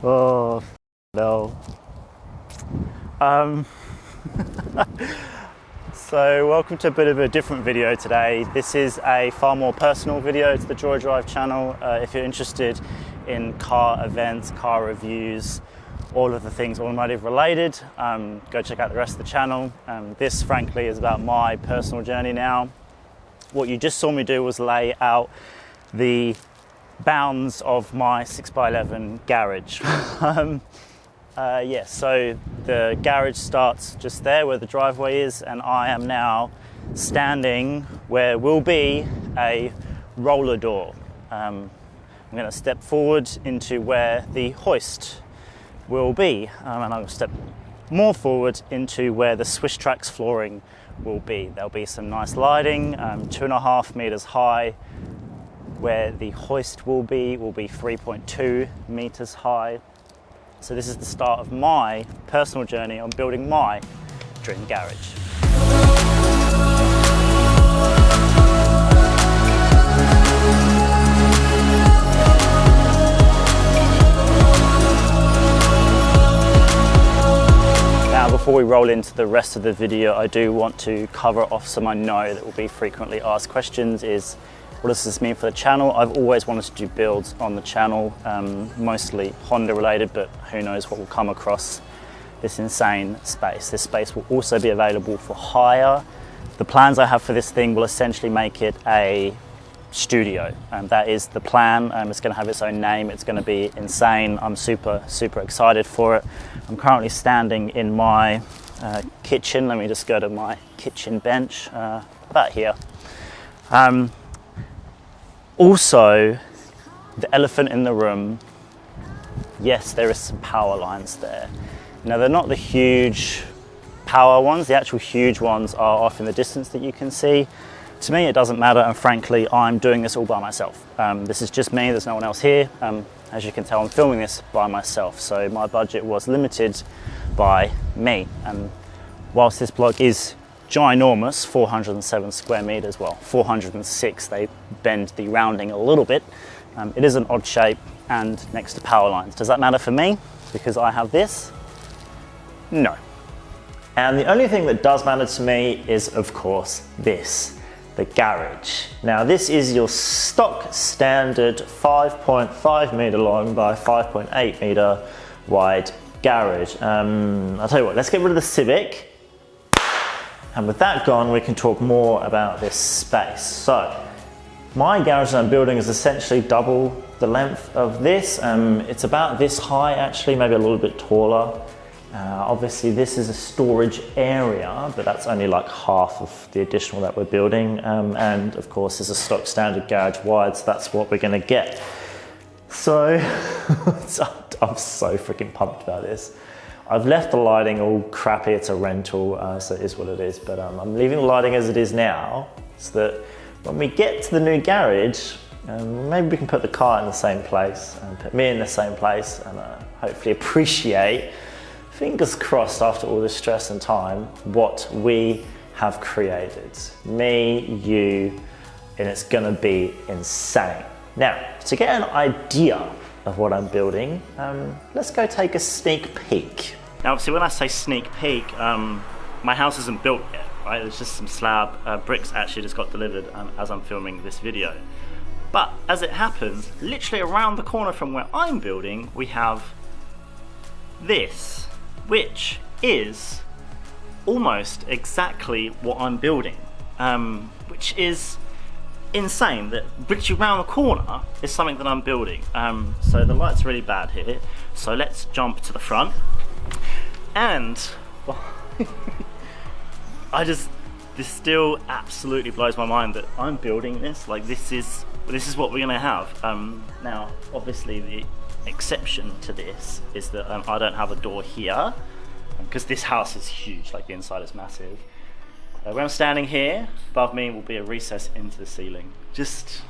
Oh, no. So welcome to a bit of a different video today. This is a far more personal video to the joydrive channel. If you're interested in car events, car reviews, all of the things automotive related, go check out the rest of the channel. This frankly is about my personal journey now. What you just saw me do was lay out the bounds of my 6x11 garage. So the garage starts just there where the driveway is, and I am now standing where will be a roller door. I'm going to step forward into where the hoist will be, and I'll step more forward into where the Swiss Tracks flooring will be. There'll be some nice lighting, 2.5 meters high. Where the hoist will be 3.2 meters high. So this is the start of my personal journey on building my dream garage. Now, before we roll into the rest of the video, I do want to cover off some I know that will be frequently asked questions is, what does this mean for the channel? I've always wanted to do builds on the channel, mostly Honda related, but who knows what will come across this insane space. This space will also be available for hire. The plans I have for this thing will essentially make it a studio, and that is the plan. It's going to have its own name. It's going to be insane. I'm super excited for it. I'm currently standing in my kitchen. Let me just go to my kitchen bench, about here. Also, the elephant in the room, yes, there is some power lines there. Now, they're not the huge power ones. The actual huge ones are off in the distance that you can see. To me, it doesn't matter, and frankly, I'm doing this all by myself. This is just me, there's no one else here. As you can tell, I'm filming this by myself, so my budget was limited by me. And whilst this block is ginormous, 407 square meters, well, 406, they bend the rounding a little bit. It is an odd shape and next to power lines. Does that matter for me because I have this? No. And the only thing that does matter to me is, of course, this, the garage. Now, this is your stock standard 5.5 meter long by 5.8 meter wide garage. I'll tell you what, let's get rid of the Civic. And with that gone, we can talk more about this space. So, my garage that I'm building is essentially double the length of this. It's about this high actually, maybe a little bit taller. Obviously this is a storage area, but that's only like half of the additional that we're building. And of course there's a stock standard garage wide, so that's what we're gonna get. So, I'm so freaking pumped about this. I've left the lighting all crappy, it's a rental, so it is what it is, but I'm leaving the lighting as it is now, so that when we get to the new garage, maybe we can put the car in the same place, and put me in the same place, and hopefully appreciate, fingers crossed after all this stress and time, what we have created. Me, you, and it's gonna be insane. Now, to get an idea of what I'm building, let's go take a sneak peek. Now, obviously, when I say sneak peek, my house isn't built yet, right? There's just some slab bricks actually just got delivered as I'm filming this video. But as it happens, literally around the corner from where I'm building, we have this, which is almost exactly what I'm building, which is insane that literally around the corner is something that I'm building. So the light's really bad here, so let's jump to the front. And this still absolutely blows my mind that I'm building this. Like, this is what we're gonna have. Now, obviously the exception to this is that I don't have a door here because this house is huge, like the inside is massive. Where I'm standing here, above me will be a recess into the ceiling. Just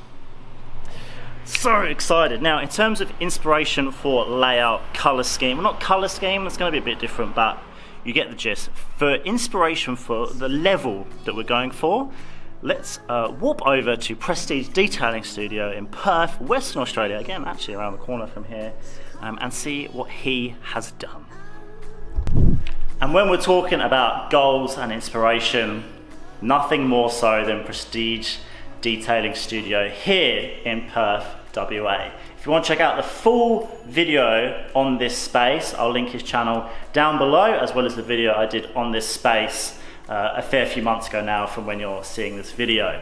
so excited. Now, in terms of inspiration for layout, color scheme, well, not color scheme, it's going to be a bit different, but you get the gist. For inspiration for the level that we're going for, let's warp over to Prestige Detailing Studio in Perth, Western Australia, again actually around the corner from here, and see what he has done. And when we're talking about goals and inspiration, nothing more so than Prestige Detailing Studio here in Perth, WA. If you want to check out the full video on this space, I'll link his channel down below, as well as the video I did on this space a fair few months ago now from when you're seeing this video.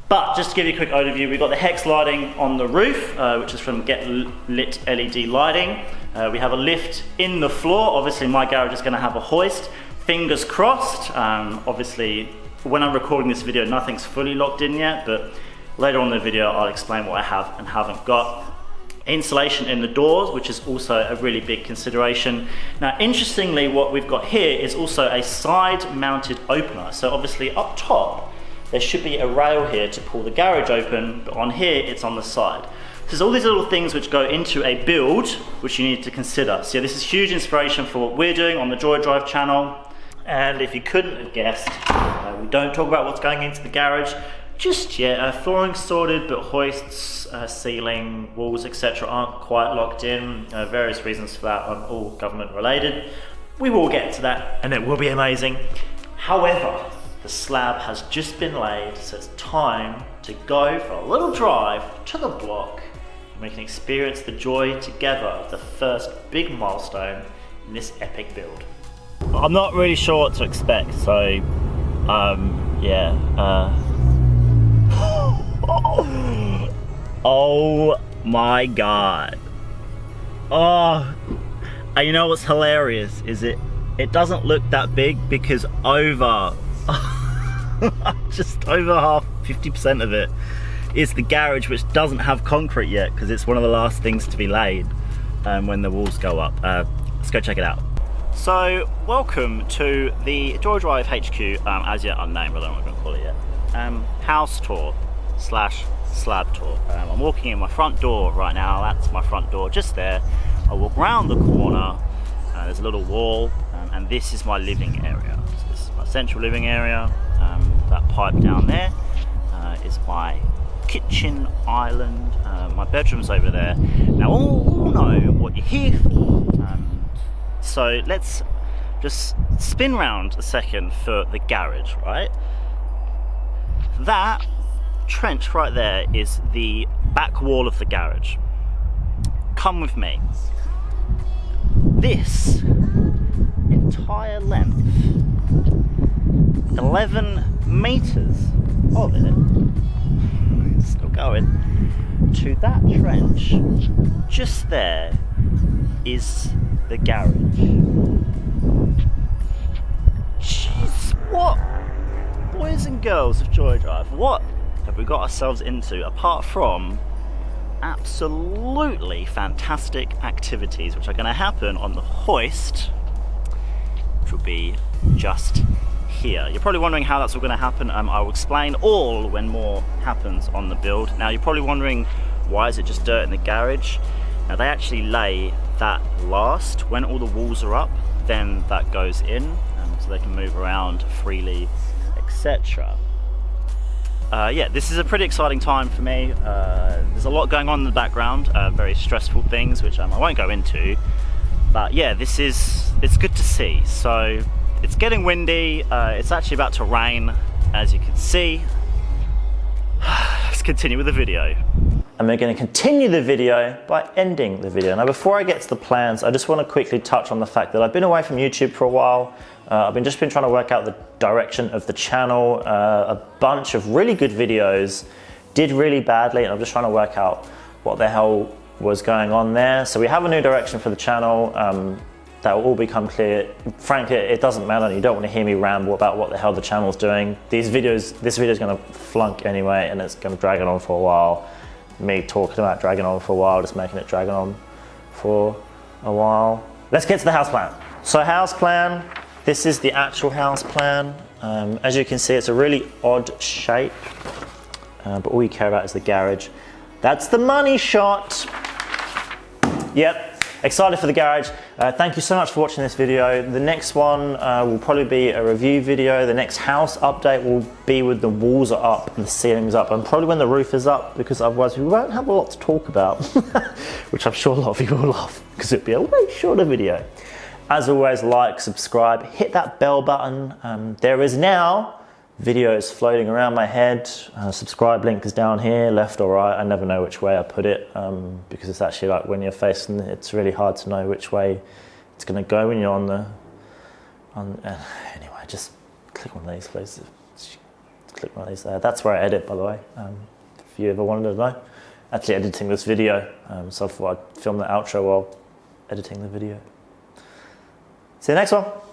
But just to give you a quick overview, we've got the hex lighting on the roof, which is from Get Lit LED lighting. We have a lift in the floor. Obviously my garage is going to have a hoist. Fingers crossed. Obviously when I'm recording this video, nothing's fully locked in yet, but later on in the video I'll explain what I have and haven't got. Insulation in the doors, which is also a really big consideration. Now, interestingly, what we've got here is also a side mounted opener. So obviously up top, there should be a rail here to pull the garage open, but on here, it's on the side. So there's all these little things which go into a build, which you need to consider. So yeah, this is huge inspiration for what we're doing on the joydrive channel. And if you couldn't have guessed, we don't talk about what's going into the garage just yet. Flooring sorted, but hoists, ceiling, walls, etc. aren't quite locked in. Various reasons for that, all government related. We will get to that and it will be amazing. However, the slab has just been laid, so it's time to go for a little drive to the block and we can experience the joy together of the first big milestone in this epic build. I'm not really sure what to expect, so yeah. Oh my god. Oh, and you know what's hilarious is it doesn't look that big because over just over half, 50% of it is the garage, which doesn't have concrete yet because it's one of the last things to be laid when the walls go up. Let's go check it out. So welcome to the joydrive HQ, as yet unnamed, I don't know what I'm going to call it yet. House tour / slab tour. I'm walking in my front door right now. That's my front door just there. I walk around the corner, there's a little wall, and this is my living area. So this is my central living area. That pipe down there is my kitchen island. My bedroom's over there. Now all know what you're here for. So let's just spin round a second for the garage, right? That trench right there is the back wall of the garage. Come with me. This entire length, 11 meters of it, still going, to that trench just there is the garage. Jeez, what? Boys and girls of joydrive, what have we got ourselves into apart from absolutely fantastic activities which are going to happen on the hoist, which will be just here. You're probably wondering how that's all going to happen. I will explain all when more happens on the build. Now you're probably wondering, why is it just dirt in the garage? Now they actually lay that last. When all the walls are up, then that goes in, so they can move around freely, etc. Yeah, this is a pretty exciting time for me. There's a lot going on in the background, very stressful things, which I won't go into. But yeah, it's good to see. So it's getting windy. It's actually about to rain, as you can see. Let's continue with the video. And we're going to continue the video by ending the video. Now, before I get to the plans, I just want to quickly touch on the fact that I've been away from YouTube for a while. I've just been trying to work out the direction of the channel. A bunch of really good videos did really badly, and I'm just trying to work out what the hell was going on there. So we have a new direction for the channel. That will all become clear. Frankly, it doesn't matter. You don't want to hear me ramble about what the hell the channel's doing. This video is going to flunk anyway, and it's going to drag it on for a while. Me talking about dragging on for a while, just making it drag on for a while. Let's get to the house plan. So house plan, this is the actual house plan. As you can see, it's a really odd shape, but all you care about is the garage. That's the money shot. Yep, excited for the garage. Thank you so much for watching this video. The next one will probably be a review video. The next house update will be with the walls are up and the ceiling's up, and probably when the roof is up, because otherwise we won't have a lot to talk about, which I'm sure a lot of you will love, because it'll be a way shorter video. As always, like, subscribe, hit that bell button. There is now videos floating around my head. Subscribe link is down here, left or right. I never know which way I put it, because it's actually like when you're facing, it's really hard to know which way it's going to go when you're on the. Anyway, just click one of these places. Click one of these there. That's where I edit, by the way. If you ever wanted to know, actually editing this video, so I thought I'd film the outro while editing the video. See you next one.